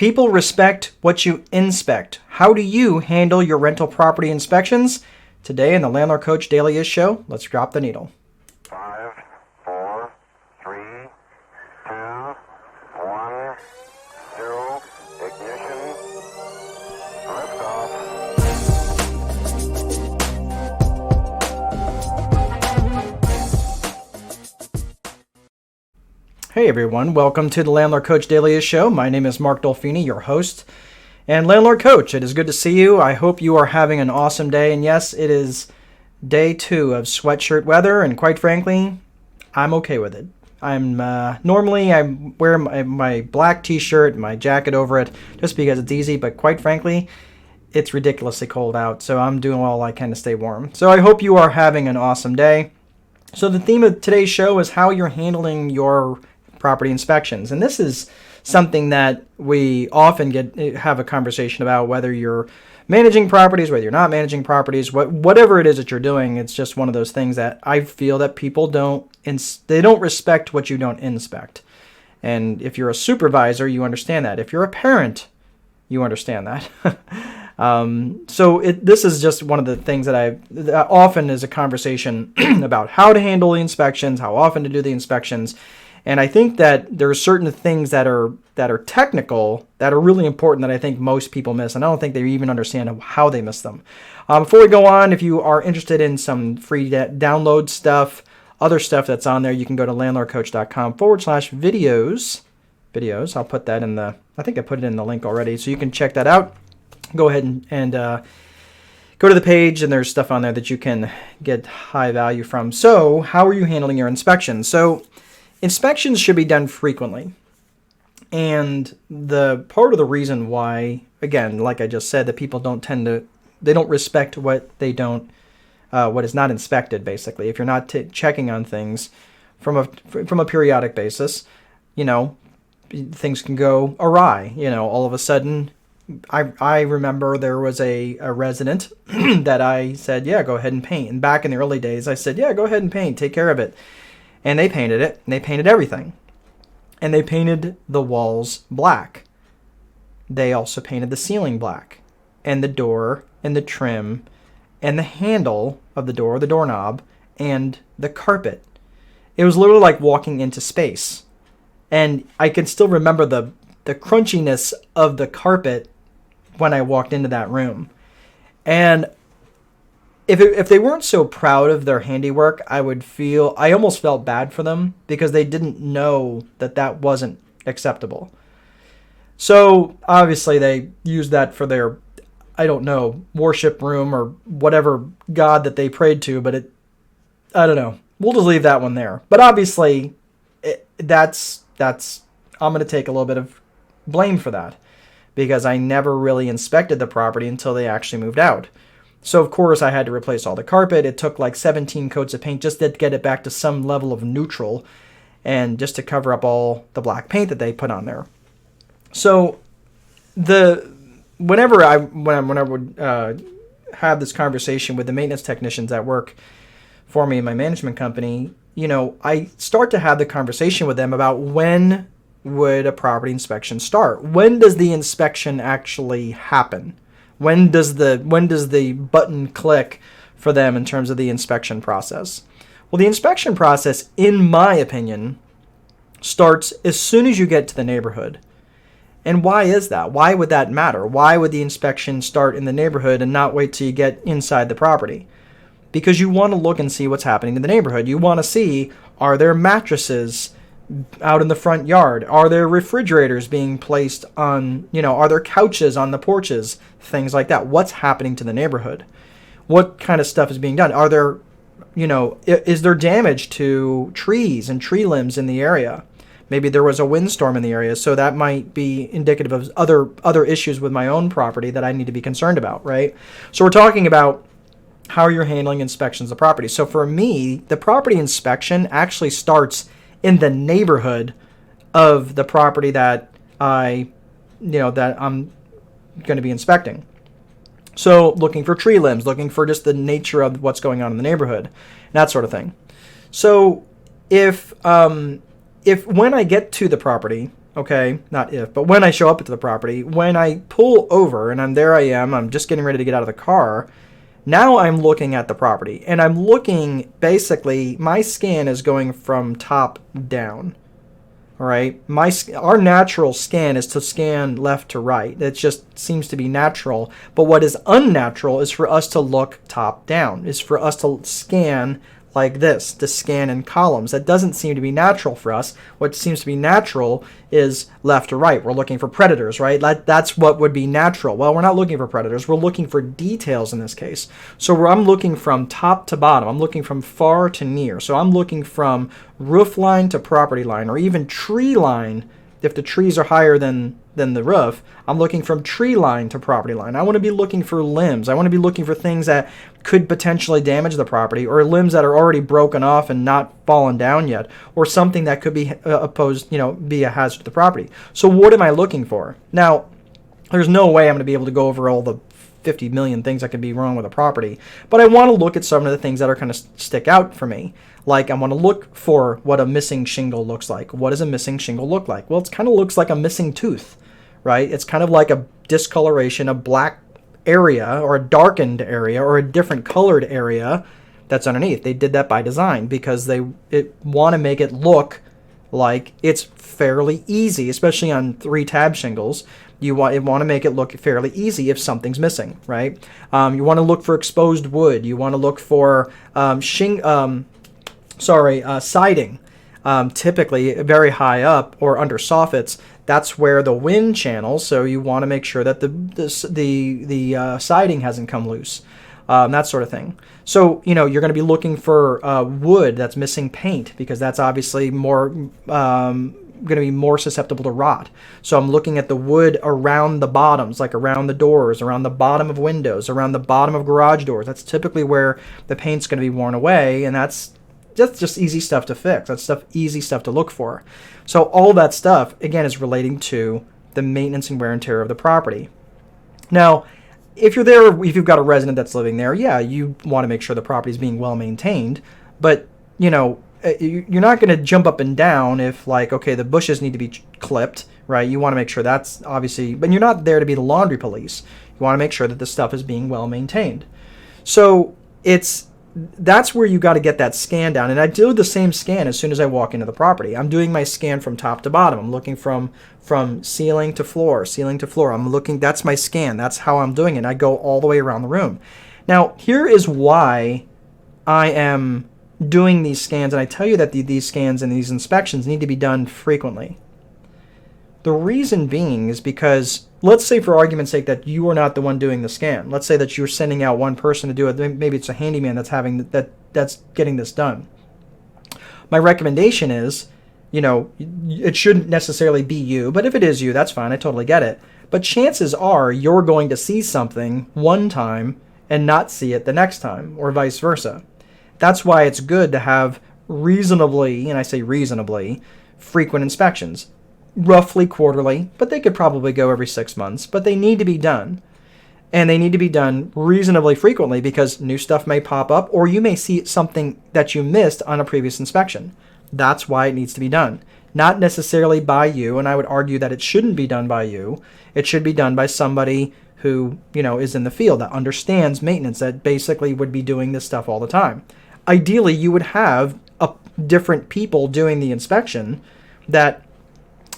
People respect what you inspect. How do you handle your rental property inspections? Today in the Landlord Coach Daily show, let's drop the needle. 5, 4, 3, 2, 1, 0, ignition, liftoff. Hey everyone, welcome to the Landlord Coach Daily show. My name is Mark Dolfini, your host and Landlord Coach. It is good to see you. I hope you are having an awesome day. And yes, it is day 2 of sweatshirt weather, and quite frankly, I'm okay with it. Normally I wear my black t-shirt, my jacket over it, just because it's easy, but quite frankly, it's ridiculously cold out, so I'm doing all I can to stay warm. So I hope you are having an awesome day. So the theme of today's show is how you're handling your property inspections. And this is something that we often have a conversation about, whether you're managing properties, whether you're not managing properties, whatever it is that you're doing. It's just one of those things that I feel that people don't respect what you don't inspect. And if you're a supervisor, you understand that. If you're a parent, you understand that. This is just one of the things that often is a conversation about how to handle the inspections, how often to do the inspections. And I think that there are certain things that are technical that are really important that I think most people miss, and I don't think they even understand how they miss them. Before we go on, if you are interested in some free download stuff, other stuff that's on there, you can go to landlordcoach.com/videos. I'll put that I think I put it in the link already, so you can check that out. Go ahead and go to the page, and there's stuff on there that you can get high value from. So how are you handling your inspections? So inspections should be done frequently. And the part of the reason why, again, like I just said, that people don't respect what is not inspected, basically. If you're not checking on things from a periodic basis, things can go awry. All of a sudden, I remember there was a resident that I said, yeah, go ahead and paint. And back in the early days, I said, yeah, go ahead and paint, take care of it. And they painted it, and they painted everything. And they painted the walls black. They also painted the ceiling black, and the door, and the trim, and the handle of the door, the doorknob, and the carpet. It was literally like walking into space. And I can still remember the crunchiness of the carpet when I walked into that room. And if they weren't so proud of their handiwork, I almost felt bad for them, because they didn't know that wasn't acceptable. So obviously they used that for their, worship room or whatever god that they prayed to, but I don't know. We'll just leave that one there. But obviously that's I'm going to take a little bit of blame for that, because I never really inspected the property until they actually moved out. So, of course, I had to replace all the carpet. It took like 17 coats of paint just to get it back to some level of neutral, and just to cover up all the black paint that they put on there. So, whenever I would have this conversation with the maintenance technicians at work for me in my management company, I start to have the conversation with them about when would a property inspection start? When does the inspection actually happen? When does the button click for them in terms of the inspection process? Well, the inspection process, in my opinion, starts as soon as you get to the neighborhood. And why is that? Why would that matter? Why would the inspection start in the neighborhood and not wait till you get inside the property? Because you want to look and see what's happening in the neighborhood. You want to see, are there mattresses out in the front yard? Are there refrigerators being placed on, are there couches on the porches? Things like that. What's happening to the neighborhood? What kind of stuff is being done? Are there, is there damage to trees and tree limbs in the area? Maybe there was a windstorm in the area, so that might be indicative of other issues with my own property that I need to be concerned about, right? So we're talking about how you're handling inspections of property. So for me, the property inspection actually starts in the neighborhood of the property that I'm going to be inspecting. So looking for tree limbs, looking for just the nature of what's going on in the neighborhood, that sort of thing. So if when I get to the property, okay, not if, but when I show up at the property, when I pull over and I'm just getting ready to get out of the car, now I'm looking at the property, and I'm looking, basically, my scan is going from top down. All right, our natural scan is to scan left to right. It just seems to be natural. But what is unnatural is for us to look top down. Is for us to scan like this, to scan in columns. That doesn't seem to be natural for us. What seems to be natural is left to right. We're looking for predators, right? That's what would be natural. Well, we're not looking for predators. We're looking for details in this case. So I'm looking from top to bottom. I'm looking from far to near. So I'm looking from roof line to property line, or even tree line. If the trees are higher than the roof, I'm looking from tree line to property line. I want to be looking for limbs. I want to be looking for things that could potentially damage the property, or limbs that are already broken off and not fallen down yet, or something that could be be a hazard to the property. So what am I looking for? Now, there's no way I'm going to be able to go over all the 50 million things that could be wrong with a property, but I want to look at some of the things that are kind of stick out for me. Like, I want to look for what a missing shingle looks like. What does a missing shingle look like? Well, it kind of looks like a missing tooth, right? It's kind of like a discoloration, a black area, or a darkened area, or a different colored area that's underneath. They did that by design because they want to make it look like it's fairly easy, especially on 3-tab shingles. You want to make it look fairly easy if something's missing, right? You want to look for exposed wood. You want to look for siding, typically very high up or under soffits. That's where the wind channels. So you want to make sure that the siding hasn't come loose, that sort of thing. So you're going to be looking for wood that's missing paint, because that's obviously more going to be more susceptible to rot. So I'm looking at the wood around the bottoms, like around the doors, around the bottom of windows, around the bottom of garage doors. That's typically where the paint's going to be worn away, and that's just easy stuff to fix. That's easy stuff to look for. So all that stuff, again, is relating to the maintenance and wear and tear of the property. Now, if you're there, if you've got a resident that's living there, yeah, you want to make sure the property is being well maintained, but you're not going to jump up and down if, like, okay, the bushes need to be clipped, right? You want to make sure that's obviously, but you're not there to be the laundry police. You want to make sure that the stuff is being well maintained. So that's where you got to get that scan down. And I do the same scan as soon as I walk into the property. I'm doing my scan from top to bottom. I'm looking from ceiling to floor. I'm looking, that's my scan. That's how I'm doing it. I go all the way around the room. Now, here is why I am doing these scans, and I tell you that these scans and these inspections need to be done frequently. The reason being is because, let's say for argument's sake that you are not the one doing the scan. Let's say that you're sending out one person to do it. Maybe it's a handyman that's getting this done. My recommendation is, it shouldn't necessarily be you, but if it is you, that's fine. I totally get it. But chances are you're going to see something one time and not see it the next time, or vice versa. That's why it's good to have reasonably, and I say reasonably, frequent inspections. Roughly quarterly, but they could probably go every 6 months, but they need to be done. And they need to be done reasonably frequently, because new stuff may pop up, or you may see something that you missed on a previous inspection. That's why it needs to be done. Not necessarily by you, and I would argue that it shouldn't be done by you. It should be done by somebody who, is in the field, that understands maintenance, that basically would be doing this stuff all the time. Ideally, you would have different people doing the inspection that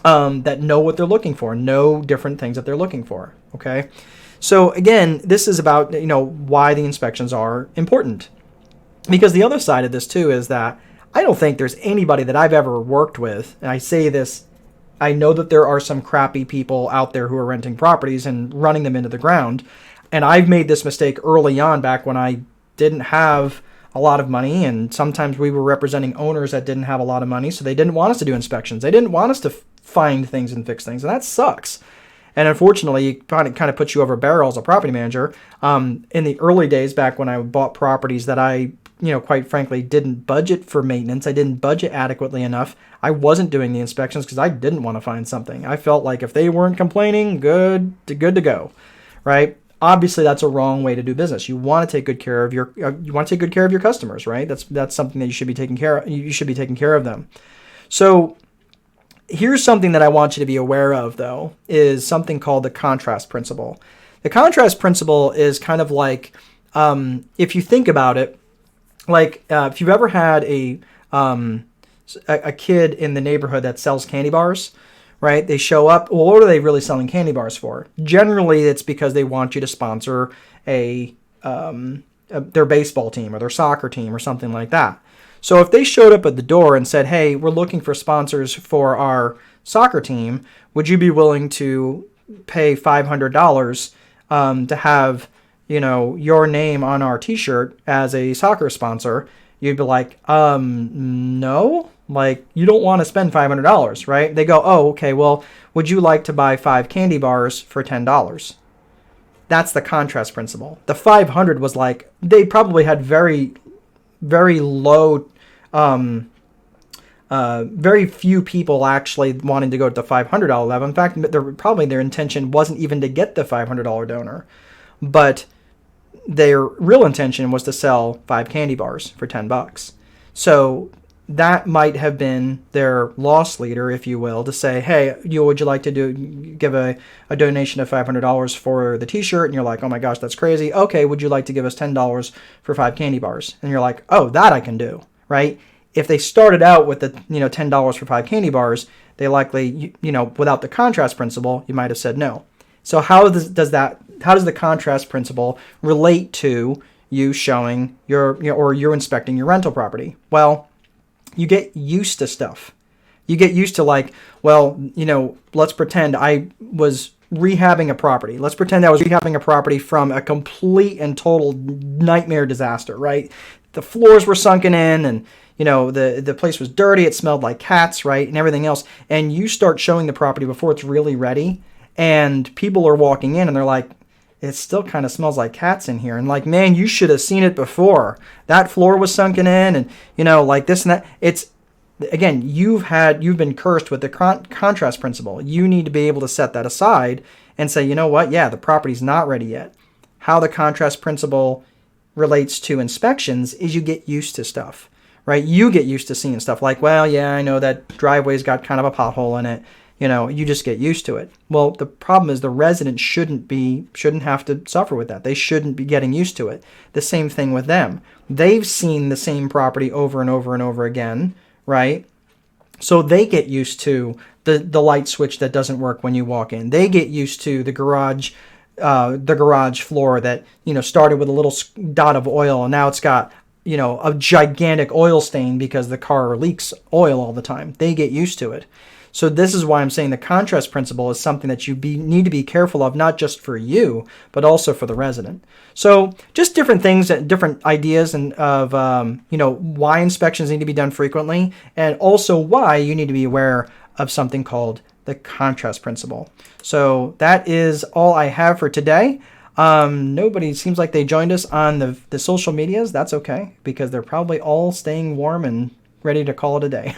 know what they're looking for, know different things that they're looking for. Okay, so again, this is about why the inspections are important, because the other side of this too is that I don't think there's anybody that I've ever worked with, and I say this, I know that there are some crappy people out there who are renting properties and running them into the ground, and I've made this mistake early on, back when I didn't have a lot of money, and sometimes we were representing owners that didn't have a lot of money, so they didn't want us to do inspections. They didn't want us to find things and fix things, and that sucks. And unfortunately, it kind of puts you over a barrel as a property manager. In the early days, back when I bought properties that I, quite frankly, didn't budget for maintenance, I didn't budget adequately enough, I wasn't doing the inspections because I didn't want to find something. I felt like if they weren't complaining, good to go, right? Obviously, that's a wrong way to do business. You want to take good care of your customers, right? That's something that you should be taking care of. You should be taking care of them. So Here's something that I want you to be aware of, though, is something called the contrast principle. The contrast principle is kind of like, if you think about it, like if you've ever had a kid in the neighborhood that sells candy bars, right? They show up. Well, what are they really selling candy bars for? Generally, it's because they want you to sponsor their baseball team or their soccer team or something like that. So if they showed up at the door and said, hey, we're looking for sponsors for our soccer team, would you be willing to pay $500 to have, your name on our t-shirt as a soccer sponsor? You'd be like, no, like you don't want to spend $500, right? They go, oh, okay, well, would you like to buy 5 candy bars for $10? That's the contrast principle. The 500 was like, they probably had very, very low, very few people actually wanting to go to the $500 level. In fact, their intention wasn't even to get the $500 donor, but their real intention was to sell 5 candy bars for $10. So that might have been their loss leader, if you will, to say, hey, would you like to give a donation of $500 for the t-shirt? And you're like, oh my gosh, that's crazy. Okay, would you like to give us $10 for 5 candy bars? And you're like, oh, that I can do, right? If they started out with the $10 for 5 candy bars, they likely, without the contrast principle, you might have said no. So how does the contrast principle relate to you showing you're inspecting your rental property? Well, you get used to stuff. You get used to like, well, let's pretend I was rehabbing a property. Let's pretend I was rehabbing a property from a complete and total nightmare disaster, right? The floors were sunken in and, the place was dirty. It smelled like cats, right? And everything else. And you start showing the property before it's really ready. And people are walking in and they're like, it still kind of smells like cats in here. And like, man, you should have seen it before. That floor was sunken in and, like this and that. It's, again, you've been cursed with the contrast principle. You need to be able to set that aside and say, you know what? Yeah, the property's not ready yet. How the contrast principle relates to inspections is you get used to stuff, right? You get used to seeing stuff like, well, yeah, I know that driveway's got kind of a pothole in it. You just get used to it. Well, the problem is the resident shouldn't have to suffer with that. They shouldn't be getting used to it. The same thing with them. They've seen the same property over and over and over again, right? So they get used to the light switch that doesn't work when you walk in. They get used to the garage floor that, started with a little dot of oil and now it's got, a gigantic oil stain because the car leaks oil all the time. They get used to it. So this is why I'm saying the contrast principle is something that you need to be careful of, not just for you, but also for the resident. So just different things, different ideas and of, why inspections need to be done frequently, and also why you need to be aware of something called the contrast principle. So that is all I have for today. Nobody seems like they joined us on the social medias. That's okay, because they're probably all staying warm and ready to call it a day.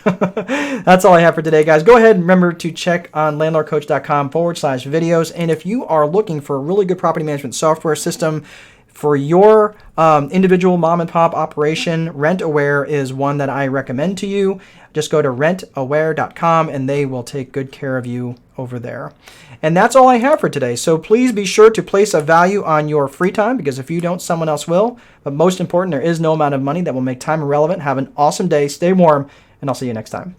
That's all I have for today, guys. Go ahead and remember to check on landlordcoach.com/videos. And if you are looking for a really good property management software system for your individual mom and pop operation, RentAware is one that I recommend to you. Just go to rentaware.com and they will take good care of you over there. And that's all I have for today. So please be sure to place a value on your free time, because if you don't, someone else will. But most important, there is no amount of money that will make time irrelevant. Have an awesome day. Stay warm, and I'll see you next time.